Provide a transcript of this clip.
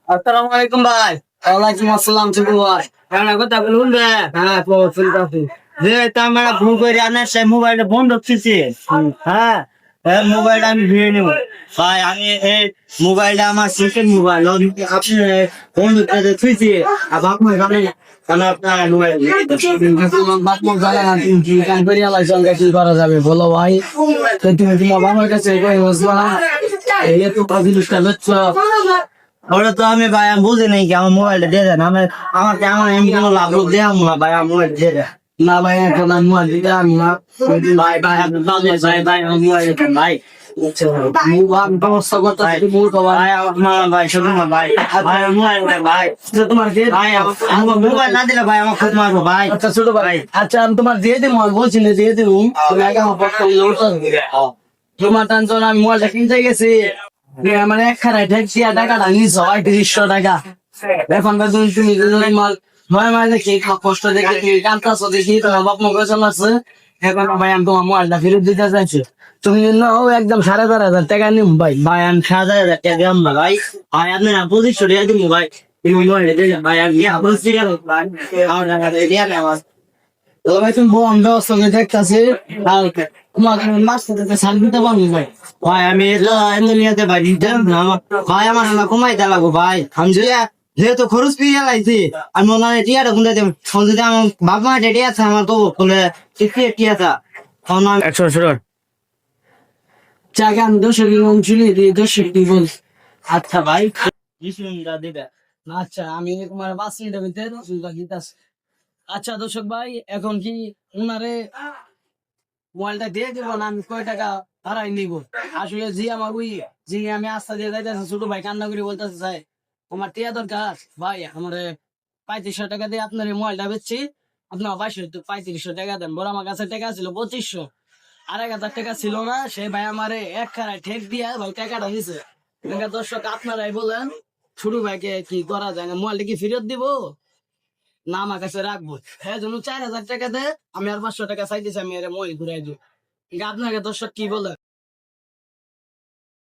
আসসালামু আলাইকুম ভাই। ওয়ালাইকুম আসসালাম চিকু ভাই। কেমন কথা বলুন রে? হ্যাঁ শুনতেছি। যে তার ভুল করে আনার সেই মোবাইলটা বন্ধ করতেছি। হ্যাঁ, এই মোবাইলটা আমি ফিরে নেব। ভাই আমি এই মোবাইলটা আমার সেকেন্ড মোবাইল, আপনি বন্ধ করে থুইছি। আর বাপ মা জানে কেন আপনার মোবাইল বাপ মা জানে না তুমি কি কাম করি আলাই সঙ্গে কি করা যাবে বলো ভাই। তো তুমি তোমার বাবার কাছে কই বসবা না, এই তো জিনিসটা লচ্ছ। ওটা তো আমি ভাই আমি বুঝি নাই কি আমার মোবাইলটা দিয়ে দেন। আমার এমনি কোনো লাভ দেওয়া না ভাই, আমার মোবাইল দিয়ে দেন। না ভাই এখন আমি মোবাইল দিতে আমি না। ভাই ভাই আপনি ভাই আমার মোবাইল দেন ভাই। আমি ব্যবস্থা করতেছি মূল ভাই আমার ভাই শুধু না ভাই, ভাই আমার মোবাইল দেন ভাই। তোমার দিয়ে ভাই আমার মোবাইল না দিলে ভাই আমার খুব মারবো ভাই। আচ্ছা ছোট ভাই, আচ্ছা আমি তোমার দিয়ে দিব, আমি বলছি না দিয়ে দিব, তুমি আগে আমার পক্ষে তোমার টেনশন। আমি মোবাইলটা কিনতে গেছি, মানে এক খারায় ট্যাক্সি টাকাটা নিছ ৩৮০০ টাকা। এখন তো তুমি যদি মাল নয় মাস দেখি কষ্ট দেখে তুমি কান্তাছো দেখি তোমার বাপ মা কেমন আছে। এখন ভাই আমি তোমার মোবাইলটা ফেরত দিতে চাইছি, তুমি নাও একদম ৪,৫০০ টাকা নিম ভাই। ভাই আমি ৭,০০০ টাকা দিলাম না ভাই। ভাই আপনি না ২৫০০ টাকা দিব ভাই। এই মোবাইল দিয়ে দেন ভাই, আমি বলছি কেন ভাই আমার টাকা দিয়ে দেন আমার। তো ভাই তুমি বন্ধ ব্যবস্থা করে দেখতেছি, আর তোমাকে মাস থেকে ছাড় দিতে পারবো ভাই। ভাই আমি এমনি নিয়ে ভাই দিতাম না ভাই, আমার না কমাইতে লাগবো ভাই। আমি যেহেতু খরচ পেয়ে লাইছি, আমি মনে হয় টিয়াটা কোনটা দেব। যদি আমার বাপ মা রেডি আছে আমার তো বলে টিয়া ১০০ চাকে আমি ১০ শুনি ১০ বল। আচ্ছা ভাই, দিবে। আচ্ছা আমি তোমার ৫ মিনিটের ভিতরে ১০ দিতেছি। আচ্ছা দর্শক ভাই, এখন কি উনারে মোবাইলটা দিয়ে দিব না আমি কয় টাকা ভাড়াই নিব? আসলে জি আমার ওই জি আমি আস্থা দিয়ে যাইতেছে, ছোট ভাই কান্না করে বলতেছে ভাই আমার টিয়া দরকার ভাই, আমার ৩৫০০ টাকা দিয়ে আপনার এই মোবাইলটা বেচছি, আপনার ৩৫০০ টাকা দেন। বড় আমার কাছে টাকা ছিল ২৫০০, ১,৫০০ টাকা ছিল না, সে ভাই আমার এক খারায় ঠেক দিয়া ভাই টাকাটা দিছে। দর্শক আপনারাই বলেন ছোট ভাইকে কি করা যায়, মোবাইলটা কি ফেরত দিব না আমার কাছে রাখবো? হ্যাঁ জন্য ৪,০০০ টাকা দেয়, আমি আর ৫০০ টাকা চাইতেছি, আমি এর মই ঘুরাই দিব। আপনাকে দর্শক কি বলে?